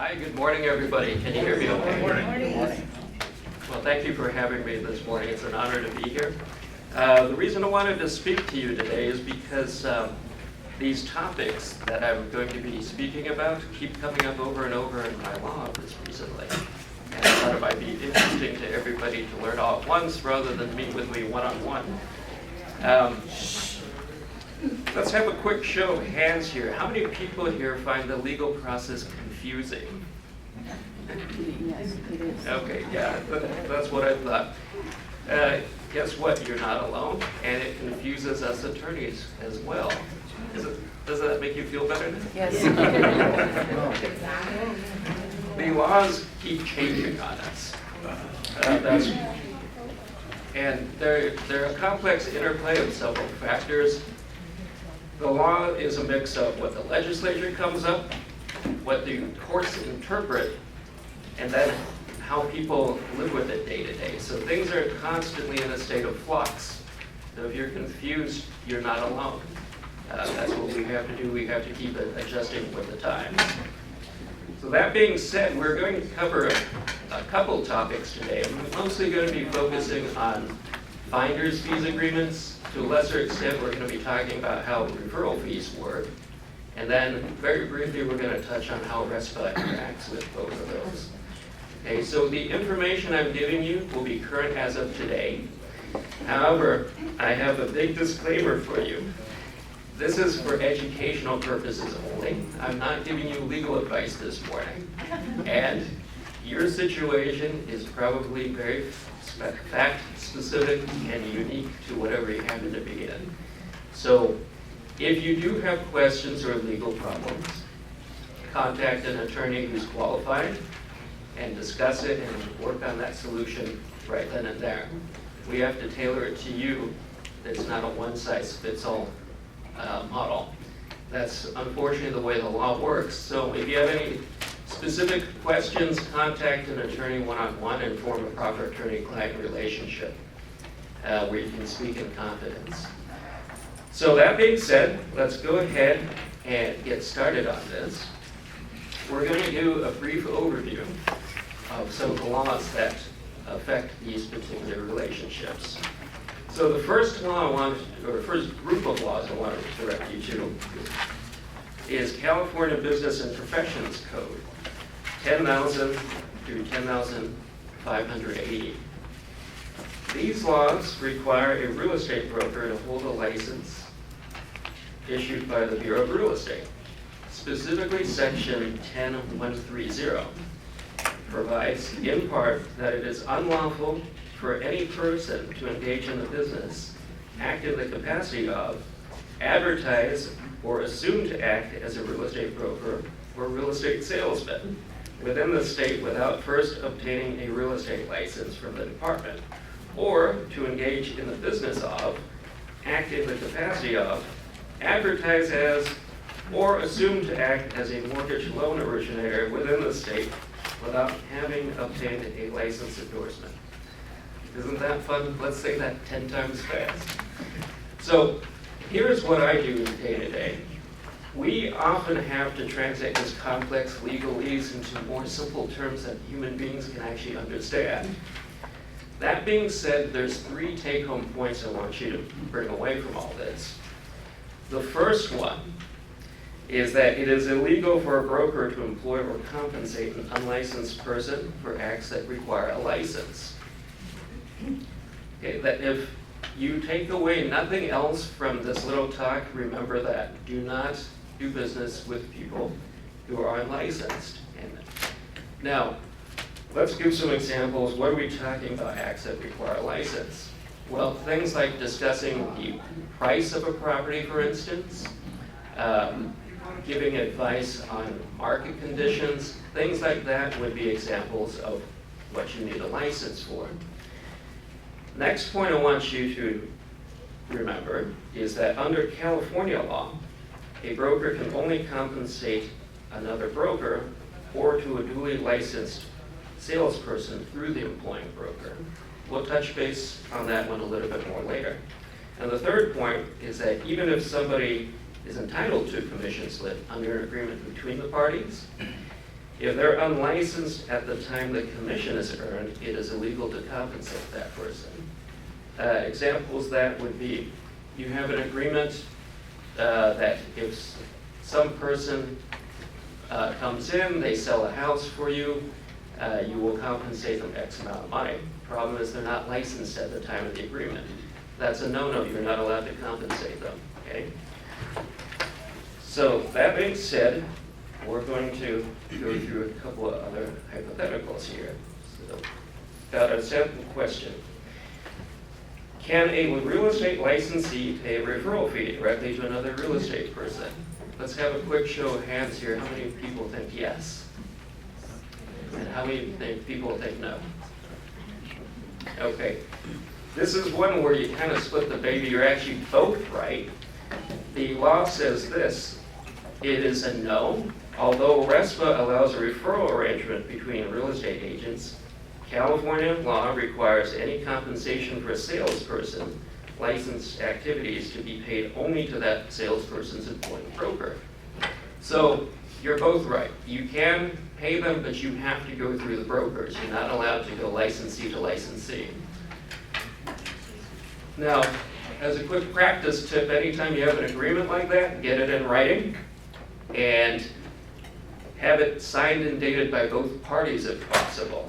Hi, good morning, everybody. Can you hear me okay? Good morning. Well, thank you for having me this morning. It's an honor to be here. The reason I wanted to speak to you today is because these topics that I'm going to be speaking about keep coming up over and over in my law office recently. And I thought it might be interesting to everybody to learn all at once rather than meet with me one-on-one. Let's have a quick show of hands here. How many people here find the legal process confusing? Yes, it is. Okay, yeah, that's what I thought. Guess what? You're not alone, and it confuses us attorneys as well. Does that make you feel better now? Yes. The laws keep changing on us. And they're a complex interplay of several factors. The law is a mix of what the legislature comes up, what the courts interpret, and then how people live with it day to day. So things are constantly in a state of flux. So if you're confused, you're not alone. That's what we have to do. We have to keep adjusting with the times. So that being said, we're going to cover a couple topics today. I'm mostly going to be focusing on finder's fees agreements. To a lesser extent, we're going to be talking about how referral fees work. And then very briefly, we're going to touch on how RESPA interacts with both of those. Okay, so the information I'm giving you will be current as of today. However, I have a big disclaimer for you. This is for educational purposes only. I'm not giving you legal advice this morning. And your situation is probably very fact-specific and unique to whatever you happen to be in. So if you do have questions or legal problems, contact an attorney who's qualified and discuss it and work on that solution right then and there. We have to tailor it to you. It's not a one-size-fits-all model. That's unfortunately the way the law works. So if you have any specific questions, contact an attorney one-on-one and form a proper attorney-client relationship where you can speak in confidence. So that being said, let's go ahead and get started on this. We're going to do a brief overview of some of the laws that affect these particular relationships. So the first group of laws I want to direct you to is California Business and Professions Code, 10,000 through 10,580. These laws require a real estate broker to hold a license issued by the Bureau of Real Estate. Specifically, Section 10130 provides, in part, that it is unlawful for any person to engage in the business, act in the capacity of, advertise, or assume to act as a real estate broker or real estate salesman within the state without first obtaining a real estate license from the department, or to engage in the business of, act in the capacity of, advertise as, or assume to act as a mortgage loan originator within the state without having obtained a license endorsement. Isn't that fun? Let's say that 10 times fast. So here's what I do day to day. We often have to translate this complex legalese into more simple terms that human beings can actually understand. That being said, there's 3 take-home points I want you to bring away from all this. The first one is that it is illegal for a broker to employ or compensate an unlicensed person for acts that require a license. Okay, that if you take away nothing else from this little talk, remember that. Do not do business with people who are unlicensed. Now, let's give some examples. What are we talking about, acts that require a license? Well, things like discussing the price of a property, for instance, giving advice on market conditions, things like that would be examples of what you need a license for. Next point I want you to remember is that under California law, a broker can only compensate another broker or to a duly licensed salesperson through the employing broker. We'll touch base on that one a little bit more later. And the third point is that even if somebody is entitled to a commission slip under an agreement between the parties, If they're unlicensed at the time the commission is earned, it is illegal to compensate that person. Examples that would be, you have an agreement that if some person comes in, they sell a house for you, you will compensate them X amount of money. Problem is they're not licensed at the time of the agreement. That's a no-no, you're not allowed to compensate them, okay? So that being said, we're going to go through a couple of other hypotheticals here. So, got a sample question. Can a real estate licensee pay a referral fee directly to another real estate person? Let's have a quick show of hands here. How many people think yes? And how many people think no? Okay. This is one where you kind of split the baby. You're actually both right. The law says this. It is a no. Although RESPA allows a referral arrangement between real estate agents, California law requires any compensation for a salesperson licensed activities to be paid only to that salesperson's employing broker. So you're both right. You can pay them, but you have to go through the brokers. You're not allowed to go licensee to licensee. Now, as a quick practice tip, anytime you have an agreement like that, get it in writing and have it signed and dated by both parties if possible.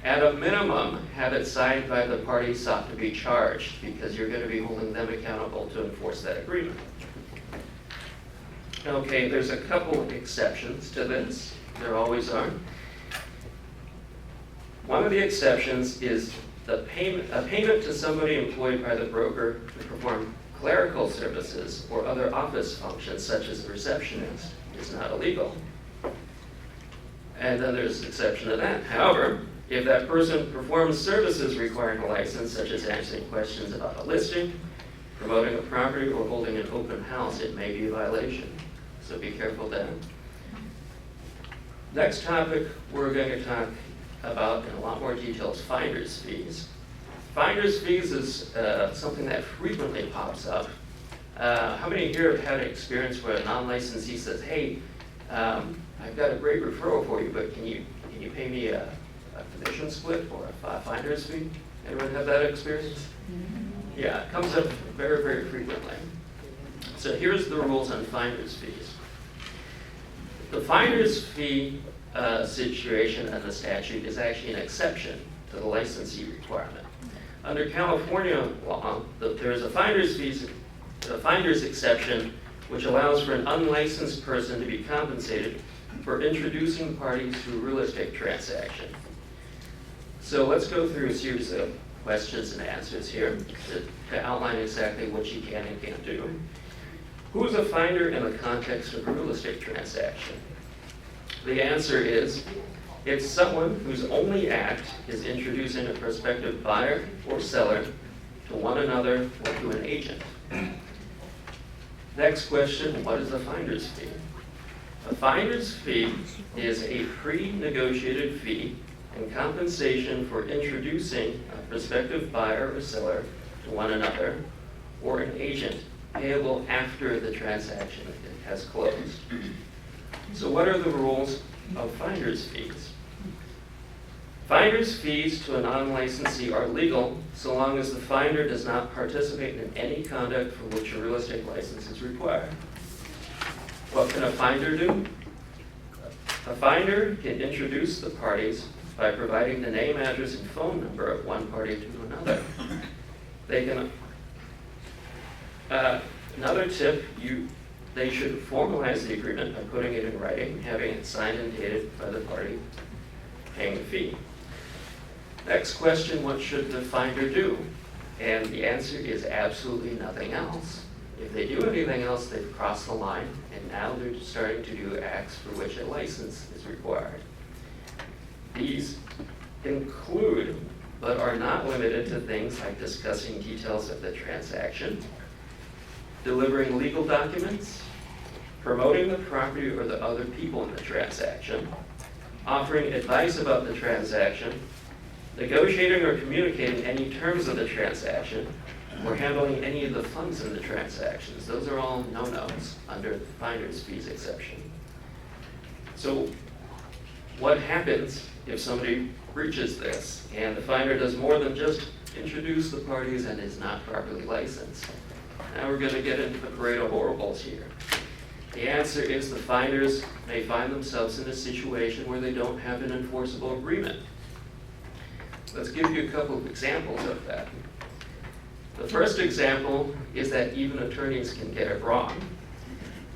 At a minimum, have it signed by the party sought to be charged, because you're going to be holding them accountable to enforce that agreement. Okay, there's a couple of exceptions to this. There always are. One of the exceptions is a payment to somebody employed by the broker to perform clerical services or other office functions, such as a receptionist, is not illegal. And then there's an exception to that. However, if that person performs services requiring a license, such as answering questions about a listing, promoting a property, or holding an open house, it may be a violation. So be careful then. Next topic we're going to talk about in a lot more detail is finder's fees. Finder's fees is something that frequently pops up. How many here have had an experience where a non-licensee says, hey, I've got a great referral for you, but can you pay me a commission split or a finder's fee? Anyone have that experience? Yeah, it comes up very, very frequently. So here's the rules on finder's fees. The finder's fee situation in the statute is actually an exception to the licensee requirement. Under California law, there is a finder's exception which allows for an unlicensed person to be compensated for introducing parties to a real estate transaction. So let's go through a series of questions and answers here to outline exactly what you can and can't do. Who is a finder in the context of a real estate transaction? The answer is, it's someone whose only act is introducing a prospective buyer or seller to one another or to an agent. Next question, what is a finder's fee? A finder's fee is a pre-negotiated fee and compensation for introducing a prospective buyer or seller to one another or an agent, payable after the transaction has closed. So what are the rules of finder's fees? Finder's fees to a non-licensee are legal so long as the finder does not participate in any conduct for which a real estate license is required. What can a finder do? A finder can introduce the parties by providing the name, address, and phone number of one party to another. They can, another tip, they should formalize the agreement by putting it in writing, having it signed and dated by the party paying the fee. Next question, what should the finder do? And the answer is absolutely nothing else. If they do anything else, they've crossed the line, and now they're starting to do acts for which a license is required. These include, but are not limited to, things like discussing details of the transaction, delivering legal documents, promoting the property or the other people in the transaction, offering advice about the transaction, negotiating or communicating any terms of the transaction, or handling any of the funds in the transactions. Those are all no-nos under the finder's fees exception. So what happens if somebody breaches this and the finder does more than just introduce the parties and is not properly licensed? Now we're going to get into the parade of horribles here. The answer is the finders may find themselves in a situation where they don't have an enforceable agreement. Let's give you a couple of examples of that. The first example is that even attorneys can get it wrong.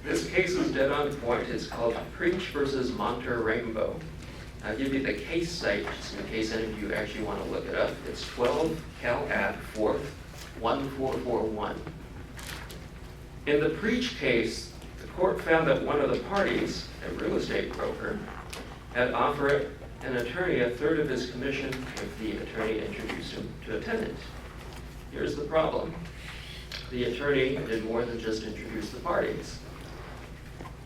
This case is dead on point. It's called Preach versus Monter Rainbow. I'll give you the case site just in case any of you actually want to look it up. It's 12 Cal App 4th 1441. In the Preach case, the court found that one of the parties, a real estate broker, had offered an attorney a third of his commission if the attorney introduced him to a tenant. Here's the problem. The attorney did more than just introduce the parties.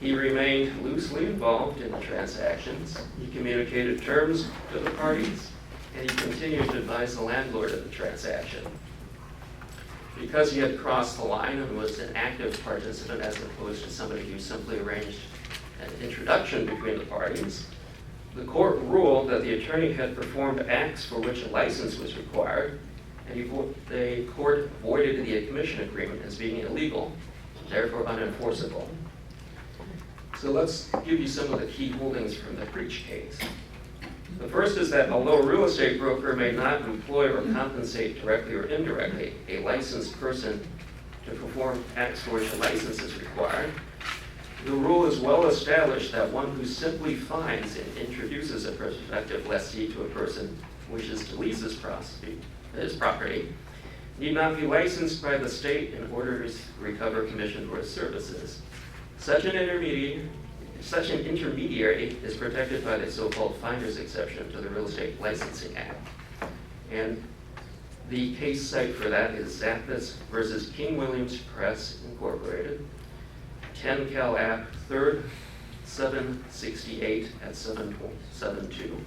He remained loosely involved in the transactions. He communicated terms to the parties, and he continued to advise the landlord of the transaction. Because he had crossed the line and was an active participant as opposed to somebody who simply arranged an introduction between the parties, the court ruled that the attorney had performed acts for which a license was required, and the court voided the commission agreement as being illegal, therefore unenforceable. So let's give you some of the key holdings from the Preach case. The first is that although a real estate broker may not employ or compensate directly or indirectly a licensed person to perform acts for which a license is required, the rule is well established that one who simply finds and introduces a prospective lessee to a person who wishes to lease his property need not be licensed by the state in order to recover commission for his services. Such an intermediary is protected by the so-called finder's exception to the Real Estate Licensing Act. And the case site for that is Zappis versus King Williams Press Incorporated, 10 Cal App 3rd 768 at 772.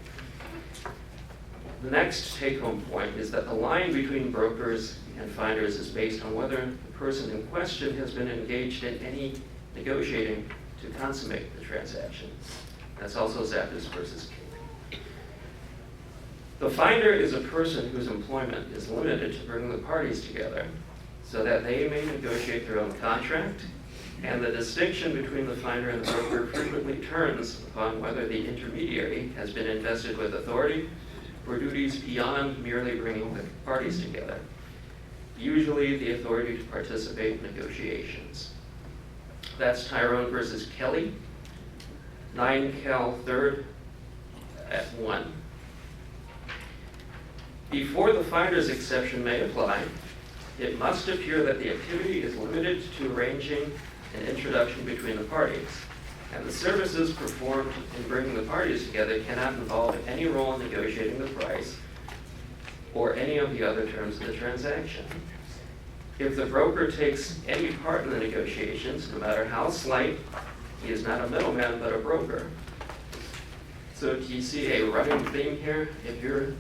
The next take-home point is that the line between brokers and finders is based on whether the person in question has been engaged in any negotiating to consummate the transaction. That's also Zappis versus King. The finder is a person whose employment is limited to bringing the parties together so that they may negotiate their own contract, and the distinction between the finder and the broker frequently turns upon whether the intermediary has been invested with authority for duties beyond merely bringing the parties together, usually the authority to participate in negotiations. That's Tyrone versus Kelly, 9 Cal 3rd at 1. Before the finder's exception may apply, it must appear that the activity is limited to arranging an introduction between the parties, and the services performed in bringing the parties together cannot involve any role in negotiating the price or any of the other terms of the transaction. If the broker takes any part in the negotiations, no matter how slight, he is not a middleman but a broker. So do you see a running theme here? If you're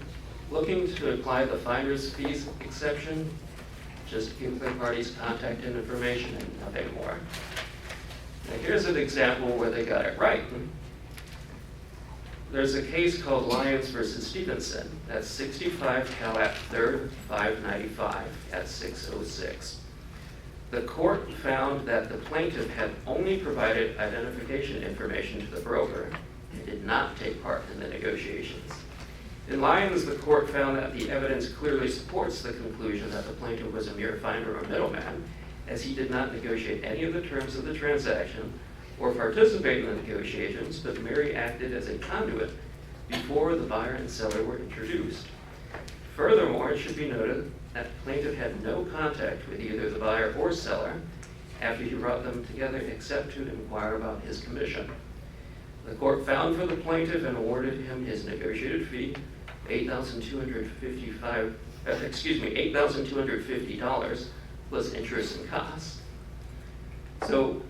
looking to apply the finder's fees exception, just give the parties contact information and nothing more. Now here's an example where they got it right. There's a case called Lyons versus Stevenson. That's 65 Cal App 3rd 595 at 606. The court found that the plaintiff had only provided identification information to the broker and did not take part in the negotiations. In Lyons, the court found that the evidence clearly supports the conclusion that the plaintiff was a mere finder or middleman, as he did not negotiate any of the terms of the transaction or participate in the negotiations, but merely acted as a conduit before the buyer and seller were introduced. Furthermore, it should be noted that the plaintiff had no contact with either the buyer or seller after he brought them together except to inquire about his commission. The court found for the plaintiff and awarded him his negotiated fee, $8,250 plus interest and costs. So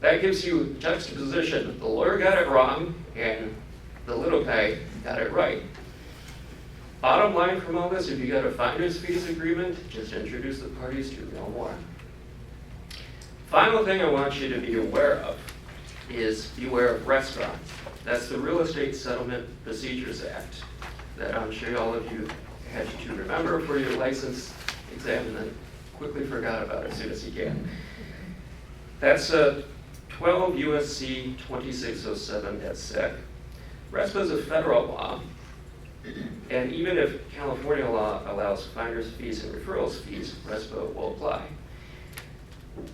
that gives you juxtaposition. The lawyer got it wrong and the little guy got it right. Bottom line from all this, if you got a finder's fees agreement, just introduce the parties to no more. Final thing I want you to be aware of is beware of RESPA. That's the Real Estate Settlement Procedures Act that I'm sure all of you had to remember for your license exam and then quickly forgot about as soon as you can. That's 12 U.S.C. 2607 et sec. RESPA is a federal law, and even if California law allows finder's fees and referrals fees, RESPA will apply.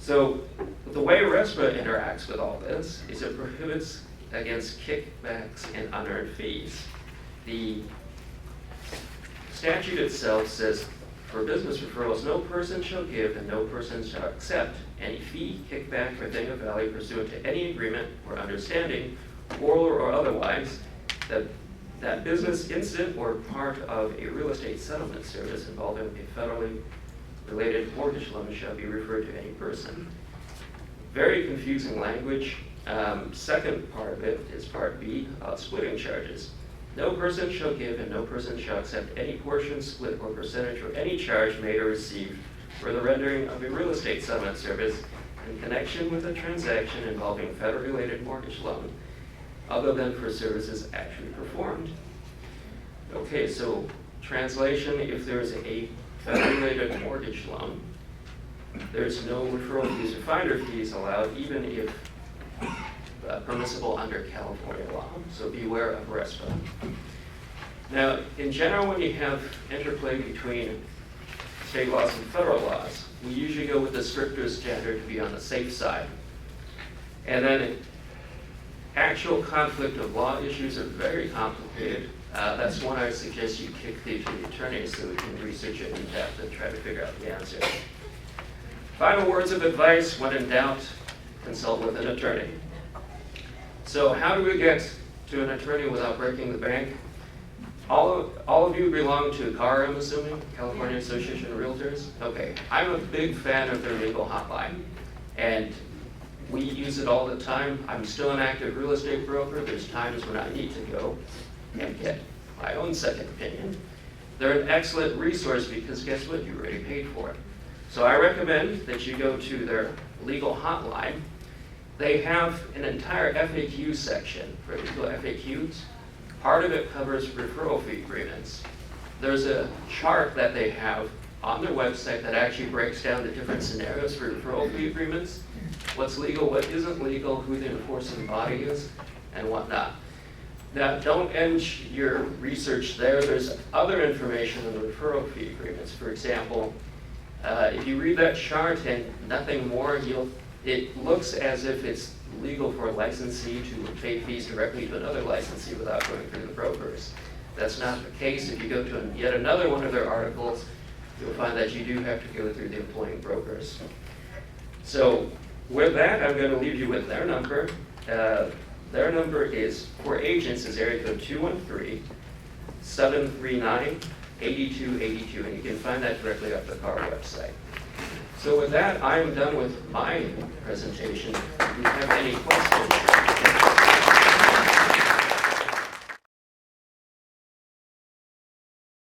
So the way RESPA interacts with all this is it prohibits against kickbacks and unearned fees. The statute itself says, for business referrals, no person shall give and no person shall accept any fee, kickback, or thing of value pursuant to any agreement or understanding, oral or otherwise, that business incident or part of a real estate settlement service involving a federally related mortgage loan shall be referred to any person. Very confusing language. Second part of it is part B, splitting charges. No person shall give and no person shall accept any portion, split, or percentage or any charge made or received for the rendering of a real estate settlement service in connection with a transaction involving federally related mortgage loan, other than for services actually performed. Okay, so translation, if there's a federally related mortgage loan, there's no referral fees or finder fees allowed, even if permissible under California law. So beware of RESPA. Now, in general, when you have interplay between state laws and federal laws, we usually go with the stricter standard to be on the safe side. And then actual conflict of law issues are very complicated. That's one I suggest you kick to the attorney so we can research it in depth and try to figure out the answer. Final words of advice: when in doubt, consult with an attorney. So how do we get to an attorney without breaking the bank? All of you belong to CAR, I'm assuming, California Association of Realtors? Okay, I'm a big fan of their legal hotline, and we use it all the time. I'm still an active real estate broker. There's times when I need to go and get my own second opinion. They're an excellent resource because guess what? You already paid for it. So I recommend that you go to their legal hotline. They have an entire FAQ section for legal FAQs. Part of it covers referral fee agreements. There's a chart that they have on their website that actually breaks down the different scenarios for referral fee agreements, what's legal, what isn't legal, who the enforcing body is, and whatnot. Now, don't end your research there. There's other information on the referral fee agreements. For example, if you read that chart and nothing more, it looks as if it's legal for a licensee to pay fees directly to another licensee without going through the brokers. That's not the case. If you go to yet another one of their articles, you'll find that you do have to go through the employing brokers. So with that, I'm going to leave you with their number. Their number is, for agents, is area code 213-739-8282, and you can find that directly off the CAR website. So with that, I am done with my presentation. Do you have any questions?